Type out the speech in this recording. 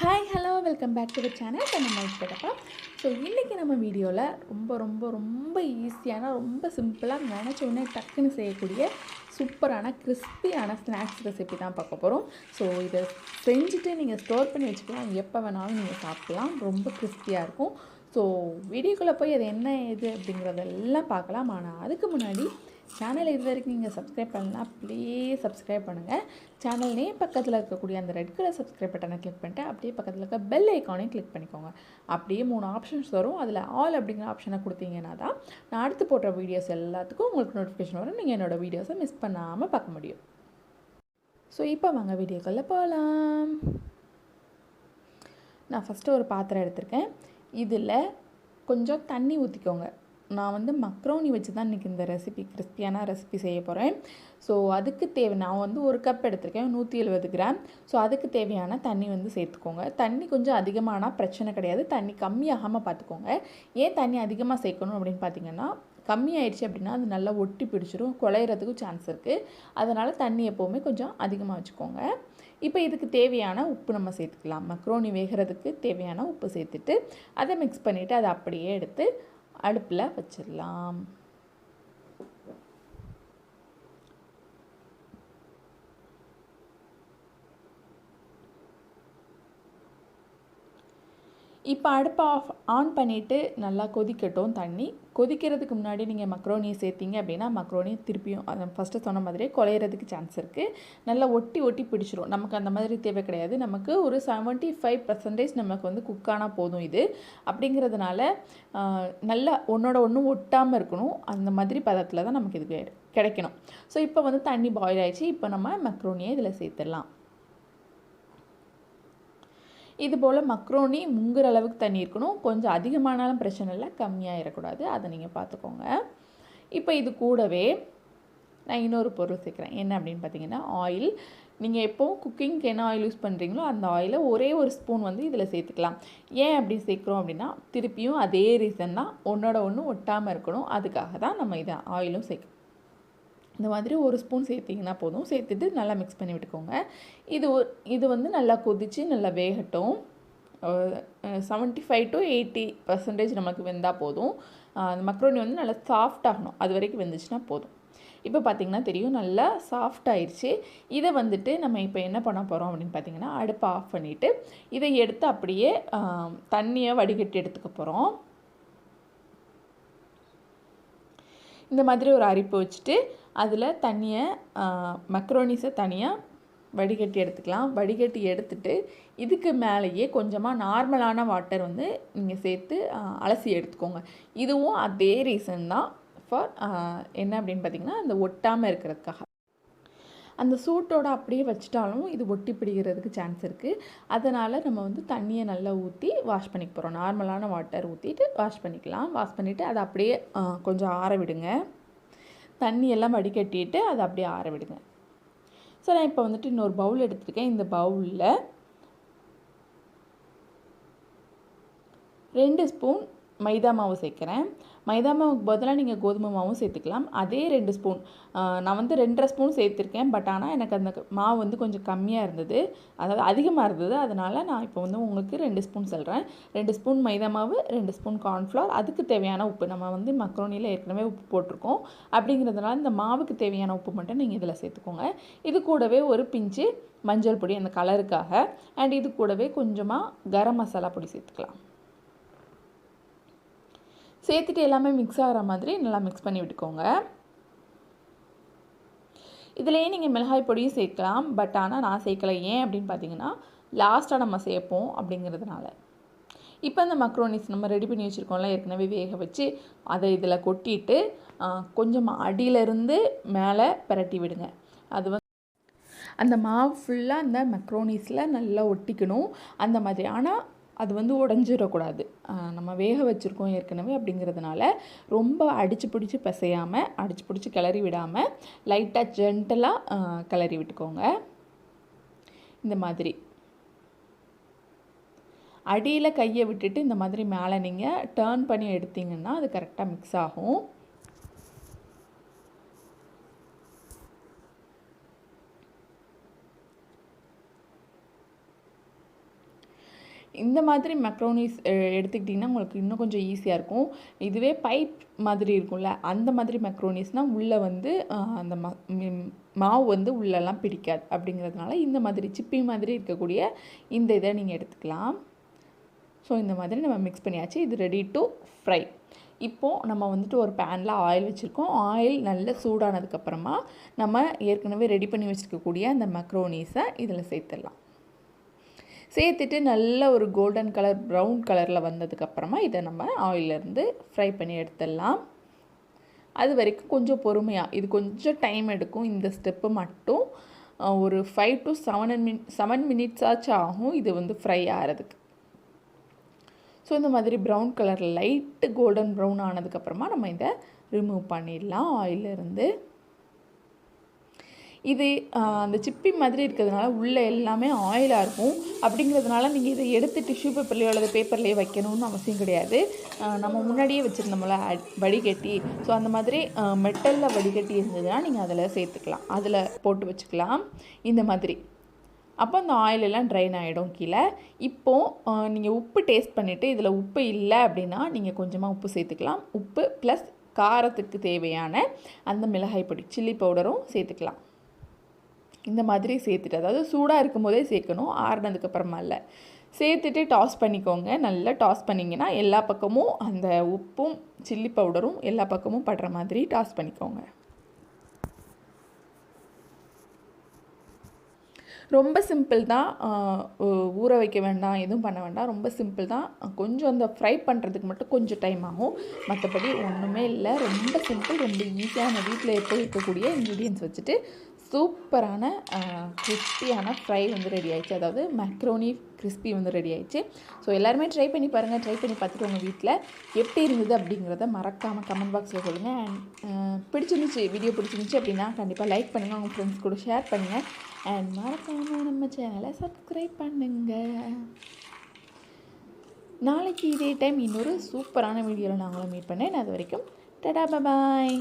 Hi hello welcome back to the channel kannammaKattappa. So இன்றைக்கி நம்ம வீடியோவில் ரொம்ப ஈஸியான ரொம்ப சிம்பிளாக நினச்ச உடனே டக்குன்னு செய்யக்கூடிய சூப்பரான கிறிஸ்பியான ஸ்நாக்ஸ் ரெசிபி தான் பார்க்க போகிறோம். ஸோ இதை செஞ்சுட்டு நீங்கள் ஸ்டோர் பண்ணி வச்சுக்கலாம், எப்போ வேணாலும் நீங்கள் சாப்பிட்லாம், ரொம்ப கிறிஸ்பியாக இருக்கும். ஸோ வீடியோக்குள்ளே போய் அது என்ன ஏது அப்படிங்கிறதெல்லாம் பார்க்கலாம். ஆனால் அதுக்கு முன்னாடி சேனல் இது வரைக்கும் நீங்கள் சப்ஸ்கிரைப் பண்ணலாம், ப்ளீஸ் சப்ஸ்கிரைப் பண்ணுங்கள். சேனல் நேம் பக்கத்தில் இருக்கக்கூடிய அந்த ரெட் கலர் சப்ஸ்கிரைப் பட்டனை கிளிக் பண்ணிட்டு அப்படியே பக்கத்தில் இருக்க பெல் ஐக்கானையும் கிளிக் பண்ணிக்கோங்க. அப்படியே 3 ஆப்ஷன்ஸ் வரும், அதில் ஆல் அப்படிங்கிற ஆப்ஷனை கொடுத்தீங்கன்னா தான் நான் அடுத்து போடுற வீடியோஸ் எல்லாத்துக்கும் உங்களுக்கு நோட்டிஃபிகேஷன் வரும், நீங்கள் என்னோடய வீடியோஸை மிஸ் பண்ணாமல் பார்க்க முடியும். ஸோ இப்போ வாங்க வீடியோக்குள்ளே போகலாம். நான் ஃபஸ்ட்டு ஒரு பாத்திரம் எடுத்திருக்கேன், இதில் கொஞ்சம் தண்ணி ஊற்றிக்கோங்க. நான் மக்ரோனி வச்சு தான் இன்றைக்கி இந்த ரெசிபி கிறிஸ்பியான ரெசிபி செய்ய போகிறேன். ஸோ அதுக்கு தேவை நான் ஒரு கப் எடுத்திருக்கேன், 170 கிராம். ஸோ அதுக்கு தேவையான தண்ணி சேர்த்துக்கோங்க. தண்ணி கொஞ்சம் அதிகமானால் பிரச்சனை கிடையாது, தண்ணி கம்மியாகாமல் பார்த்துக்கோங்க. ஏன் தண்ணி அதிகமாக சேர்க்கணும் அப்படின்னு பார்த்தீங்கன்னா, கம்மியாயிடுச்சு அப்படின்னா அது நல்லா ஒட்டி பிடிச்சிரும், குழையிறதுக்கும் சான்ஸ் இருக்குது. அதனால் தண்ணி எப்போவுமே கொஞ்சம் அதிகமாக வச்சுக்கோங்க. இப்போ இதுக்கு தேவையான உப்பு நம்ம சேர்த்துக்கலாம். மக்ரோனி வேகிறதுக்கு தேவையான உப்பு சேர்த்துட்டு அதை மிக்ஸ் பண்ணிவிட்டு அதை அப்படியே எடுத்து அடுப்பில் வச்சிடலாம். இப்போ அடுப்பை ஆன் பண்ணிவிட்டு நல்லா கொதிக்கட்டும். தண்ணி கொதிக்கிறதுக்கு முன்னாடி நீங்கள் மக்ரோனியை சேர்த்திங்க அப்படின்னா மக்ரோனி திருப்பியும் அதை ஃபஸ்ட்டு சொன்ன மாதிரியே குழையிறதுக்கு சான்ஸ் இருக்குது, நல்லா ஒட்டி பிடிச்சிரும். நமக்கு அந்த மாதிரி தேவை கிடையாது, நமக்கு ஒரு 75% நமக்கு குக்கானால் போதும் இது. அப்படிங்கிறதுனால நல்லா ஒன்றோட ஒன்று ஒட்டாமல் இருக்கணும், அந்த மாதிரி பதத்தில் தான் நமக்கு இது கிடைக்கணும். ஸோ இப்போ தண்ணி பாயில் ஆகிடுச்சு. இப்போ நம்ம மக்ரோனியை இதில் சேர்த்துடலாம். இது போல் மக்ரோனி முங்குற அளவுக்கு தண்ணி இருக்கணும், கொஞ்சம் அதிகமானாலும் பிரச்சனை இல்லை, கம்மியாகிடக்கூடாது, அதை நீங்கள் பார்த்துக்கோங்க. இப்போ இது கூடவே நான் இன்னொரு பொருள் சேர்க்குறேன். என்ன அப்படின்னு பார்த்தீங்கன்னா ஆயில். நீங்கள் எப்போவும் குக்கிங்க்கு என்ன ஆயில் யூஸ் பண்ணுறீங்களோ அந்த ஆயிலை ஒரே ஒரு ஸ்பூன் இதில் சேர்த்துக்கலாம். ஏன் அப்படி சேர்க்குறோம் அப்படின்னா திருப்பியும் அதே ரீசன் தான், ஒன்றோட ஒன்று ஒட்டாமல் இருக்கணும், அதுக்காக தான் நம்ம இதை ஆயிலும் சேர்க்கணும். இந்த மாதிரி ஒரு ஸ்பூன் சேர்த்திங்கன்னா போதும். சேர்த்துட்டு நல்லா மிக்ஸ் பண்ணி விட்டுக்கோங்க. இது நல்லா கொதித்து நல்லா வேகட்டும். 75 to 80% நமக்கு வெந்தால் போதும். அந்த மக்ரோனி நல்லா சாஃப்ட் ஆகணும், அது வரைக்கும் வெந்துச்சுன்னா போதும். இப்போ பார்த்திங்கன்னா தெரியும், நல்லா சாஃப்ட் ஆயிடுச்சு. இதை நம்ம இப்போ என்ன பண்ண போகிறோம் அப்படின்னு பார்த்திங்கன்னா, அடுப்பை ஆஃப் பண்ணிவிட்டு இதை எடுத்து அப்படியே தண்ணியை வடிகட்டி எடுத்துக்க போகிறோம். இந்த மாதிரி ஒரு அரிப்பு வச்சுட்டு அதில் தண்ணியை மக்ரோனிஸை தனியாக வடிகட்டி எடுத்துக்கலாம். வடிகட்டி எடுத்துட்டு இதுக்கு மேலேயே கொஞ்சமாக நார்மலான வாட்டர் நீங்கள் சேர்த்து அலசி எடுத்துக்கோங்க. இதுவும் அதே ரீசன் தான் ஃபார் என்ன அப்படின்னு பார்த்திங்கன்னா, அந்த ஒட்டாமல் இருக்கிறதுக்காக. அந்த சூட்டோடு அப்படியே வச்சிட்டாலும் இது ஒட்டி பிடிக்கிறதுக்கு சான்ஸ் இருக்குது. அதனால் நம்ம தண்ணியை நல்லா ஊற்றி வாஷ் பண்ணிக்க போகிறோம். நார்மலான வாட்டர் ஊற்றிட்டு வாஷ் பண்ணிக்கலாம். வாஷ் பண்ணிவிட்டு அதை அப்படியே கொஞ்சம் ஆற விடுங்க. தண்ணியெல்லாம் வடிகட்டிட்டு அதை அப்படியே ஆற விடுங்க. ஸோ நான் இப்போ இன்னொரு பவுல் எடுத்துருக்கேன். இந்த பவுலில் 2 ஸ்பூன் மைதா மாவு சேர்க்குறேன். மைதா மாவுக்கு பதிலாக நீங்கள் கோதுமை மாவும் சேர்த்துக்கலாம். அதே 2 ஸ்பூன், நான் 2.5 ஸ்பூன் சேர்த்துருக்கேன். பட் ஆனால் எனக்கு அந்த மாவு கொஞ்சம் கம்மியாக இருந்தது, அதாவது அதிகமாக இருந்தது. அதனால் நான் இப்போ உங்களுக்கு 2 ஸ்பூன் சொல்கிறேன். 2 ஸ்பூன் மைதா மாவு, 2 ஸ்பூன் கார்ன்ஃப்ளவர், அதுக்கு தேவையான உப்பு. நம்ம மக்ரோனியில் ஏற்கனவே உப்பு போட்டிருக்கோம். அப்படிங்கிறதுனால இந்த மாவுக்கு தேவையான உப்பு மட்டும் நீங்கள் இதில் சேர்த்துக்கோங்க. இது கூடவே ஒரு பிஞ்சு மஞ்சள் பொடி அந்த கலருக்காக, அண்ட் இது கூடவே கொஞ்சமாக கரம் மசாலா பொடி சேர்த்துக்கலாம். சேர்த்துட்டு எல்லாமே மிக்ஸ் ஆகிற மாதிரி நல்லா மிக்ஸ் பண்ணி விட்டுக்கோங்க. இதிலேயே நீங்கள் மிளகாய் பொடியும் சேர்க்கலாம், பட் ஆனால் நான் சேர்க்கலை. ஏன் அப்படின்னு பார்த்தீங்கன்னா லாஸ்ட்டாக நம்ம சேர்ப்போம் அப்படிங்கிறதுனால. இப்போ இந்த மக்ரோனிஸ் நம்ம ரெடி பண்ணி வச்சுருக்கோம்ல, ஏற்கனவே வேக வச்சு, அதை இதில் கொட்டிட்டு கொஞ்சம் அடியிலேருந்து மேலே பிரட்டி விடுங்க. அது அந்த மாவு ஃபுல்லாக அந்த மக்ரோனிஸில் நல்லா ஒட்டிக்கணும் அந்த மாதிரி. ஆனால் அது உடஞ்சிடக்கூடாது, நம்ம வேக வச்சுருக்கோம் ஏற்கனவே. அப்படிங்கிறதுனால ரொம்ப அடித்து பிடிச்சி பிசையாமல், அடித்து பிடிச்சி கிளறி விடாமல் லைட்டாக ஜென்டலாக கிளறி விட்டுக்கோங்க. இந்த மாதிரி அடியில் கையை விட்டுட்டு இந்த மாதிரி மேலே நீங்கள் டர்ன் பண்ணி எடுத்திங்கன்னா அது கரெக்டாக மிக்ஸ் ஆகும். இந்த மாதிரி மெக்ரோனிஸ் எடுத்துக்கிட்டிங்கன்னா உங்களுக்கு இன்னும் கொஞ்சம் ஈஸியாக இருக்கும். இதுவே பைப் மாதிரி இருக்கும்ல, அந்த மாதிரி மெக்ரோனிஸ்னால் உள்ளே வந்து அந்த மாவு வந்து உள்ளெல்லாம் பிடிக்காது. அப்படிங்கிறதுனால இந்த மாதிரி சிப்பி மாதிரி இருக்கக்கூடிய இந்த இதை நீங்கள் எடுத்துக்கலாம். ஸோ இந்த மாதிரி நம்ம மிக்ஸ் பண்ணியாச்சு. இது ரெடி டு ஃப்ரை. இப்போது நம்ம வந்துட்டு ஒரு பேனில் ஆயில் வச்சுருக்கோம். ஆயில் நல்ல சூடானதுக்கப்புறமா நம்ம ஏற்கனவே ரெடி பண்ணி வச்சுருக்கக்கூடிய அந்த மெக்ரோனிஸை இதில் சேர்த்துடலாம். சேர்த்துட்டு நல்ல ஒரு கோல்டன் கலர் ப்ரௌன் கலரில் வந்ததுக்கப்புறமா இதை நம்ம ஆயிலேருந்து ஃப்ரை பண்ணி எடுத்துடலாம். அது வரைக்கும் கொஞ்சம் பொறுமையாக, இது கொஞ்சம் டைம் எடுக்கும். இந்த ஸ்டெப்பு மட்டும் ஒரு 5 to 7 minutes ஆச்சு ஆகும் இது வந்து ஃப்ரை ஆகிறதுக்கு. ஸோ இந்த மாதிரி ப்ரௌன் கலரில் லைட்டு கோல்டன் ப்ரௌன் ஆனதுக்கப்புறமா நம்ம இதை ரிமூவ் பண்ணிடலாம் ஆயிலிருந்து. இது அந்த சிப்பி மாதிரி இருக்கிறதுனால உள்ளே எல்லாமே ஆயிலாக இருக்கும். அப்படிங்கிறதுனால நீங்கள் இதை எடுத்து டிஷ்யூ பேப்பர்லேயோ அல்லது பேப்பர்லேயோ வைக்கணும்னு அவசியம் கிடையாது. நம்ம முன்னாடியே வச்சுருந்தோம்ல வடிகட்டி, ஸோ அந்த மாதிரி மெட்டலில் வடிகட்டி இருந்ததுன்னா நீங்கள் அதில் சேர்த்துக்கலாம், அதில் போட்டு வச்சுக்கலாம் இந்த மாதிரி. அப்போ அந்த ஆயிலெல்லாம் ட்ரைன் ஆகிடும் கீழே. இப்போது நீங்கள் உப்பு டேஸ்ட் பண்ணிவிட்டு இதில் உப்பு இல்லை அப்படின்னா நீங்கள் கொஞ்சமாக உப்பு சேர்த்துக்கலாம். உப்பு ப்ளஸ் காரத்துக்கு தேவையான அந்த மிளகாய் பொடி சில்லி பவுடரும் சேர்த்துக்கலாம். இந்த மாதிரி சேர்த்துட்டு, அதாவது சூடாக இருக்கும் போதே சேர்க்கணும், ஆறுனதுக்கப்புறமா இல்லை. சேர்த்துட்டு டாஸ் பண்ணிக்கோங்க. நல்லா டாஸ் பண்ணிங்கன்னா எல்லா பக்கமும் அந்த உப்பும் சில்லி பவுடரும் எல்லா பக்கமும் படுற மாதிரி டாஸ் பண்ணிக்கோங்க. ரொம்ப சிம்பிள் தான். ஊற வைக்க வேண்டாம், எதுவும் பண்ண வேண்டாம். ரொம்ப சிம்பிள் தான். கொஞ்சம் அந்த ஃப்ரை பண்ணுறதுக்கு மட்டும் கொஞ்சம் டைம் ஆகும். மற்றபடி ஒன்றுமே இல்லை. ரொம்ப சிம்பிள், ரொம்ப ஈஸியான வீட்டில் எப்போ இருக்கக்கூடிய இன்க்ரீடியன்ஸ் வச்சுட்டு சூப்பரான கிறிஸ்பியான ஃப்ரை வந்து ரெடி ஆயிடுச்சு. அதாவது மேக்ரோனி கிறிஸ்பி வந்து ரெடி ஆயிடுச்சு. ஸோ எல்லாருமே ட்ரை பண்ணி பாருங்கள். ட்ரை பண்ணி பார்த்துட்டு உங்கள் வீட்டில் எப்படி இருந்தது அப்படிங்கிறத மறக்காமல் கமெண்ட் பாக்ஸில் சொல்லுங்கள். அண்ட் பிடிச்சிருந்துச்சு, வீடியோ பிடிச்சிருந்துச்சு அப்படின்னா கண்டிப்பாக லைக் பண்ணுங்கள், உங்கள் ஃப்ரெண்ட்ஸ் கூட ஷேர் பண்ணுங்கள். அண்ட் மறக்காமல் நம்ம சேனலை சப்ஸ்கிரைப் பண்ணுங்கள். நாளைக்கு இதே டைம் இன்னொரு சூப்பரான வீடியோவில் நாங்களும் மீட் பண்ணேன். அது வரைக்கும் டடா பாய்.